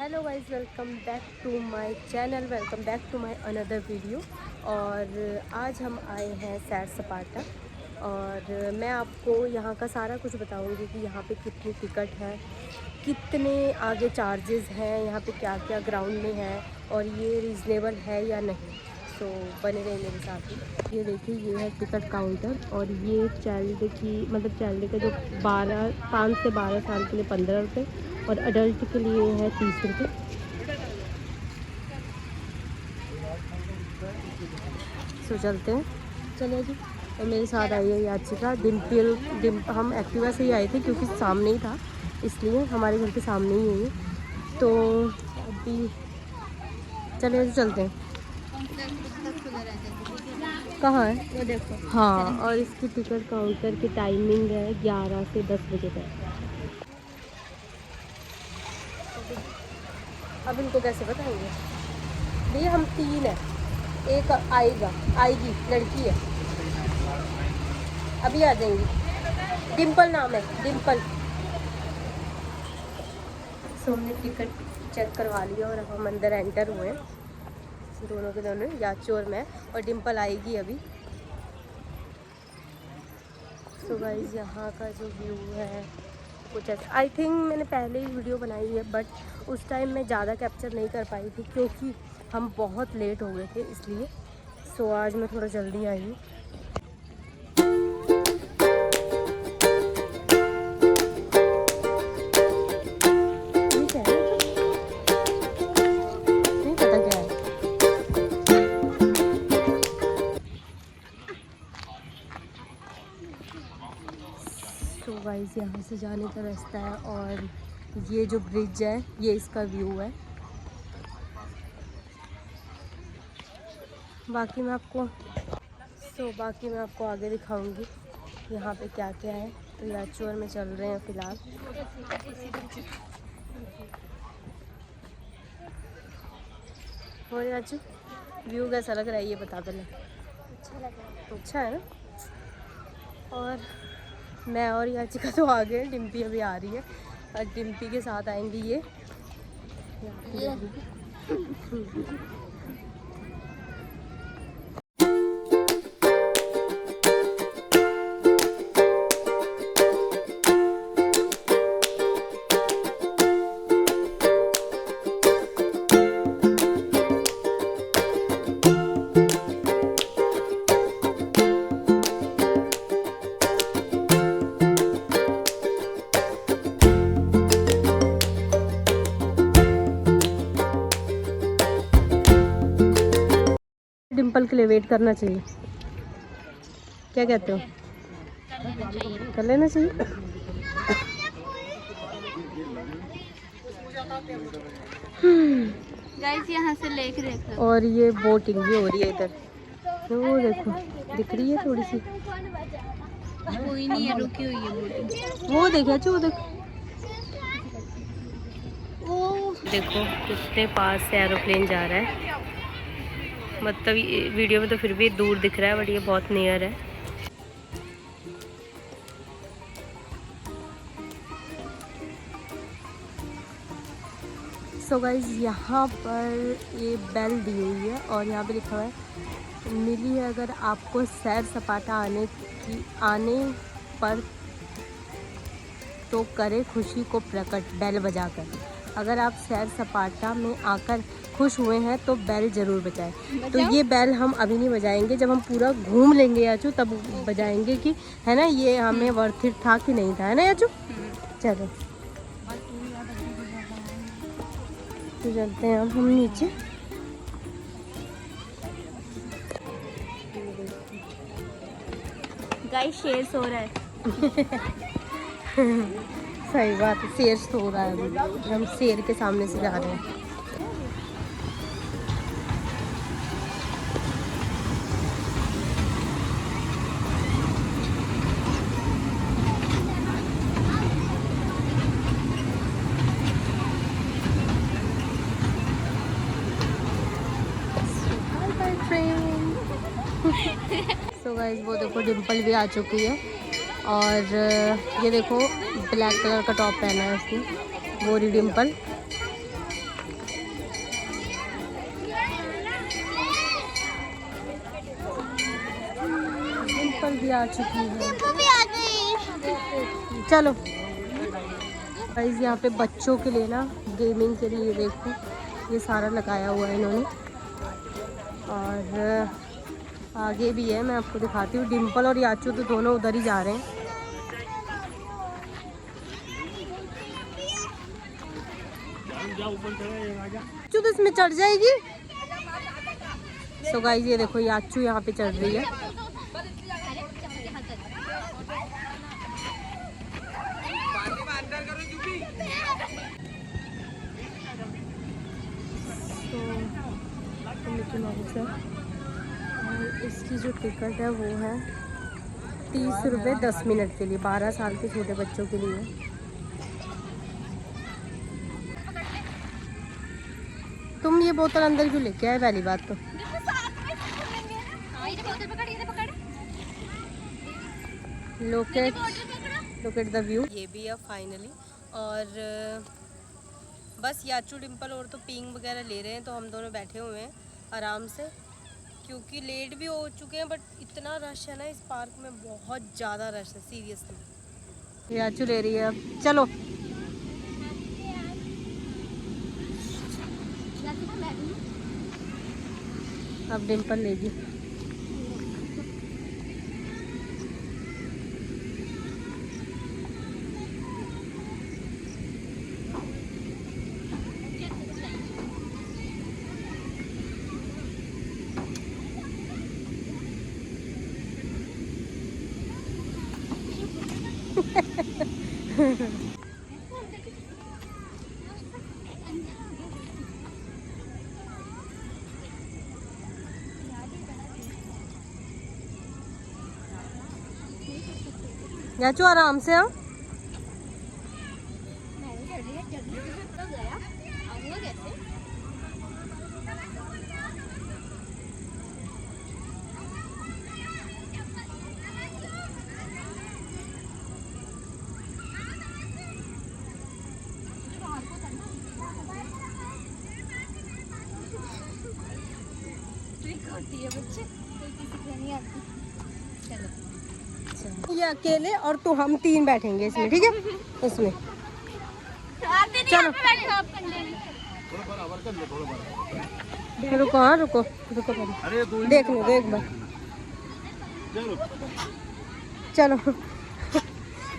Hello guys, welcome back to my channel, welcome back to my another video. और आज हम आए हैं सैर सपाटा और मैं आपको यहाँ का सारा कुछ बताऊँगी कि यहाँ पे कितनी टिकट है, कितने आगे चार्जेस हैं, यहाँ पे क्या क्या ग्राउंड में है और ये रीज़नेबल है या नहीं। तो बने रहे मेरे साथ ही। ये देखिए, ये है टिकट काउंटर और ये चाइल्ड की चाइल्ड का जो 5 से 12 साल के लिए 15 रुपये और अडल्ट के लिए है 30 रुपये। सो चलते हैं, चलिए जी। और मेरे साथ आई है याचिका, हम एक्टिवा से ही आए थे क्योंकि सामने ही था, इसलिए हमारे घर के सामने ही है ये। तो अभी चलिए जी, चलते हैं। कहाँ है वो देखो। हाँ, और इसकी टिकट काउंटर की टाइमिंग है 11 से 10 बजे तक। अब इनको कैसे बताएंगे भैया, हम 3 हैं, एक आएगी लड़की है, अभी आ जाएंगी। डिम्पल नाम है, डिम्पल। सो हमने टिकट चेक करवा लिया और अब हम अंदर एंटर हुए हैं, दोनों के दोनों, याचू और मैं। और डिम्पल आएगी अभी। सो गाइस, यहाँ का जो व्यू है कुछ ऐसा, आई थिंक मैंने पहले ही वीडियो बनाई है बट उस टाइम मैं ज़्यादा कैप्चर नहीं कर पाई थी क्योंकि हम बहुत लेट हो गए थे, इसलिए। सो आज मैं थोड़ा जल्दी आई हूँ। नहीं पता क्या है। तो गाइस, यहाँ से जाने का रास्ता है और ये जो ब्रिज है ये इसका व्यू है। बाकी मैं आपको आगे दिखाऊंगी यहाँ पे क्या क्या है। तो याचू और में चल रहे हैं फ़िलहाल। और याचू, व्यू कैसा लग रहा है ये बता पहले। अच्छा है ना। और मैं और याचिका तो आ गए, डिम्पी अभी आ रही है और डिम्पी के साथ आएंगी ये। डिम्पल के लिए वेट करना चाहिए, क्या कहते हो? कर लेना चाहिए। गाइस, यहाँ से लेक देखो। और ये बोटिंग भी हो रही है इधर, तो वो देखो दिख रही है थोड़ी सी। कोई नहीं है, रुकी हुई है बोटिंग। वो देखो अच्छी, वो देखो कितने पास से एरोप्लेन जा रहा है। मतलब वीडियो में तो फिर भी दूर दिख रहा है बट ये बहुत नियर है। सो गाइस, यहाँ पर ये बेल दी हुई है और यहाँ पे लिखा हुआ है, मिली है अगर आपको सैर सपाटा आने पर तो करे खुशी को प्रकट बेल बजाकर। अगर आप सैर सपाटा में आकर खुश हुए हैं तो बेल ज़रूर बजाएं। तो ये बेल हम अभी नहीं बजाएंगे, जब हम पूरा घूम लेंगे याचू तब बजाएंगे कि है ना ये हमें वर्थ इट था कि नहीं था, है ना याचू। चलो तो चलते हैं अब हम नीचे। गाइस, शेर सो रहा है। सही बात है, शेर सो रहा है अभी, हम शेर के सामने से जा रहे हैं। सो गाइस, वो देखो डिम्पल भी आ चुकी है और ये देखो ब्लैक कलर का टॉप पहना है उसने, वो रही डिम्पल। डिम्पल भी आ चुकी है। भी आ गई। चलो गाइस, यहाँ पे बच्चों के लिए ना गेमिंग के लिए देखो ये सारा लगाया हुआ है इन्होंने, और आगे भी है, मैं आपको दिखाती हूँ। डिम्पल और याचू तो दोनों उधर ही जा रहे हैं। याचू तो इसमें चढ़ जाएगी। सो गाइस ये देखो याचू यहाँ पे चढ़ रही है। मिकी माउस है और इसकी जो टिकट है वो है 30 रुपये 10 मिनट के लिए, 12 साल के छोटे बच्चों के लिए। तुम ये बोतल अंदर क्यों लेके आए? पहली बात तो लोकेट द व्यू। ये भी है फाइनली। और बस याचू डिम्पल और तो पिंग वगैरह ले रहे हैं, तो हम दोनों बैठे हुए हैं आराम से, क्योंकि लेट भी हो चुके हैं। बट इतना रश है ना इस पार्क में, बहुत ज़्यादा रश है सीरियसली। याचू ले रही है अब, चलो। अब डिम्पल लेगी। याचू आराम से। हाँ होती है बच्चे, कोई किसी को नहीं आती। चलो ये अकेले और तो हम 3 बैठेंगे इसमें, ठीक है? इसमें चलो रुको। हाँ रुको रुको, देख लो एक बार। चलो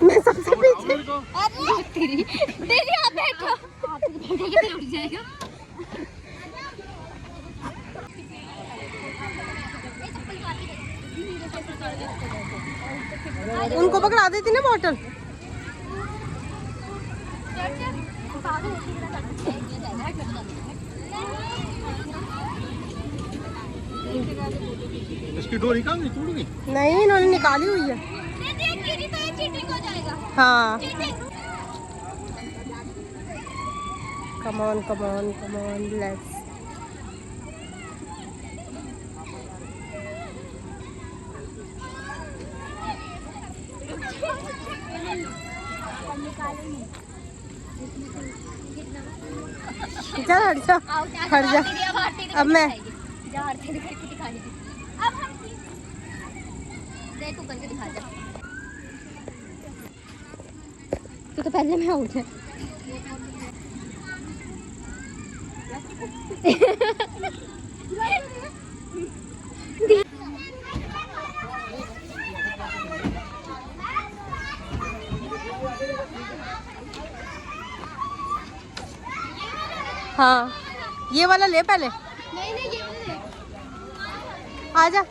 मैं सबसे पीछे। तेरी आप बैठो, बैठेगा उठ जाएगा। उनको पकड़ा देती ना बॉटल। इसकी डोरी कहाँ टूट गई? नहीं, इन्होंने निकाली हुई है। हाँ come on come on come on, let's. चल हट जा, हट जा। अब मैं देखो करके दिखा दे। तो पहले मैं आउट है। हाँ ये वाला ले पहले। नहीं नहीं ये वाला ले। आजा।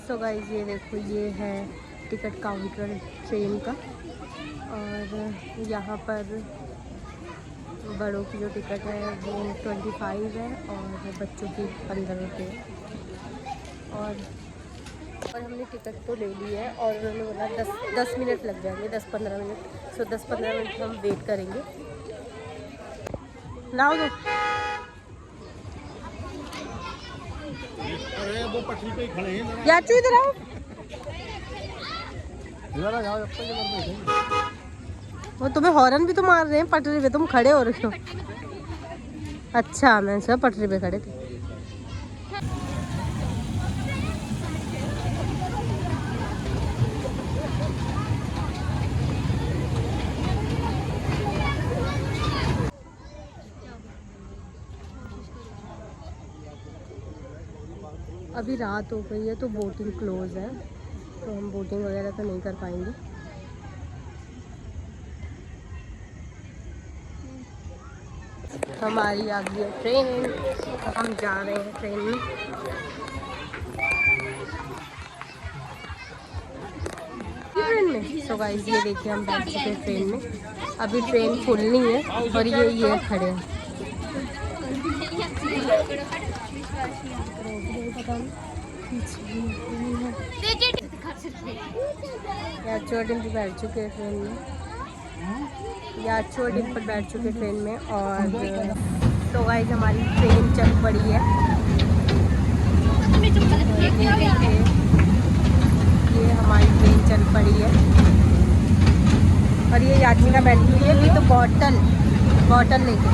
सो गाइस ये देखो, ये है टिकट काउंटर ट्रेन का, और यहाँ पर बड़ों की जो टिकट है वो 25 है और बच्चों की 15 रुपये। और हमने टिकट तो ले ली है, और उन्होंने बोला 10 मिनट लग जाएंगे, 10-15 मिनट। सो 10-15 मिनट हम वेट करेंगे। लाओ दो अरे वो पटरी पे ही खड़े हैं जरा। याचू इधर आओ। जरा जाओ जब तक इधर बैठेंगे। वो तुम्हें हॉर्न भी तो मार रहे हैं पटरी पे, तुम खड़े हो रहे हो। अच्छा मैं सब पटरी पे खड़े थे। अभी रात हो गई है तो बोटिंग क्लोज है, तो हम बोटिंग वगैरह तो नहीं कर पाएंगे। हमारी आ गई है ट्रेन, हम जा रहे हैं ट्रेन में। ट्रेन में सो गाइस ये देखिए हम बैठ चुके हैं ट्रेन में। अभी ट्रेन फुल नहीं है और ये खड़े हैं। याचू डिम्पल बैठ चुके हैं ट्रेन में। याचू डिम्पल बैठ चुके ट्रेन में। और तो गाइस हमारी ट्रेन चल पड़ी है। ये हमारी ट्रेन चल पड़ी है और ये याचू बैठी हुई है। ये तो बॉटल लेके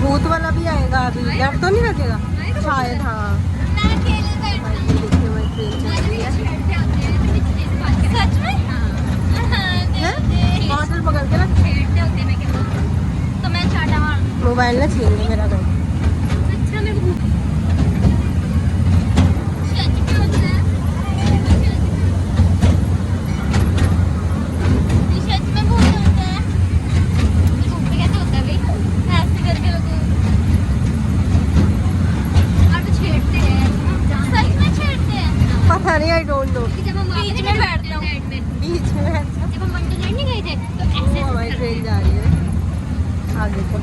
भूत वाला भी आएगा अभी, डर तो नहीं लगेगा शायद। हाँ बॉटल पकड़ के रख, मोबाइल ना छीन ले मेरा। घर पता नहीं, आई डोंट नो। बीच में बैठते हो, बीच में जब हम वनडे लैंड नहीं गए थे तो ऐसे हमारी ट्रेन जा रही है आगे को।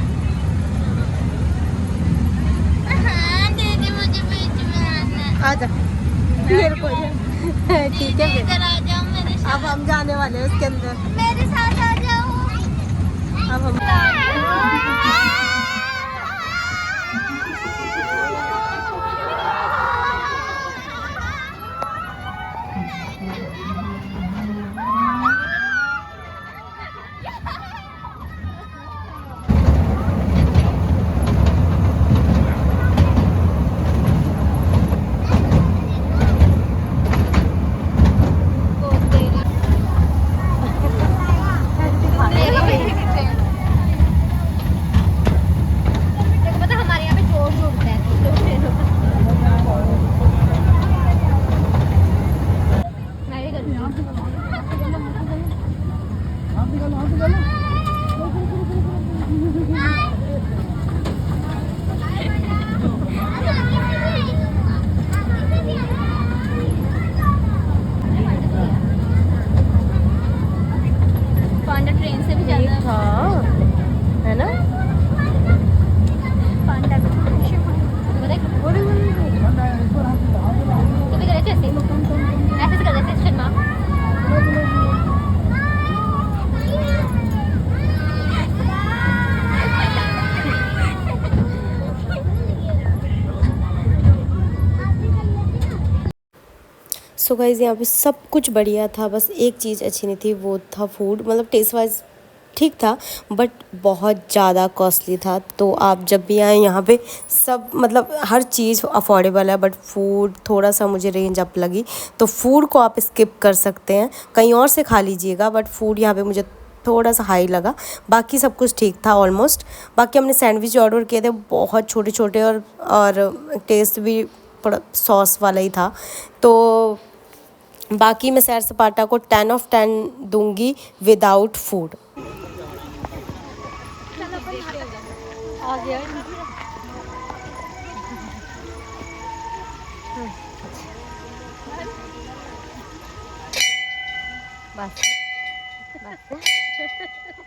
हाँ दीदी मुझे बीच में आना। आजा मेरे को ठीक है। इधर आ जाओ मेरे अब साथ, हम जाने वाले हैं उसके अंदर। मेरे साथ आ जाओ। अब हम ट्रेन से भी ज्यादा था है ना। पांडा कभी करे थे ऐसे ऐसे कर देते शर्मा। सो गाइज़ यहाँ पे सब कुछ बढ़िया था, बस एक चीज़ अच्छी नहीं थी, वो था फूड। मतलब टेस्ट वाइज ठीक था बट बहुत ज़्यादा कॉस्टली था। तो आप जब भी आएँ यहाँ पे सब मतलब हर चीज़ अफोर्डेबल है बट फूड थोड़ा सा मुझे रेंज अप लगी। तो फूड को आप स्किप कर सकते हैं, कहीं और से खा लीजिएगा, बट फूड यहाँ पे मुझे थोड़ा सा हाई लगा। बाकी सब कुछ ठीक था ऑलमोस्ट। बाकी हमने सैंडविच ऑर्डर किए थे, बहुत छोटे छोटे और टेस्ट भी थोड़ा सॉस वाला ही था। तो बाकी मैं सैर सपाटा को 10 of 10 दूंगी विदाउट फूड। आ गया बस बस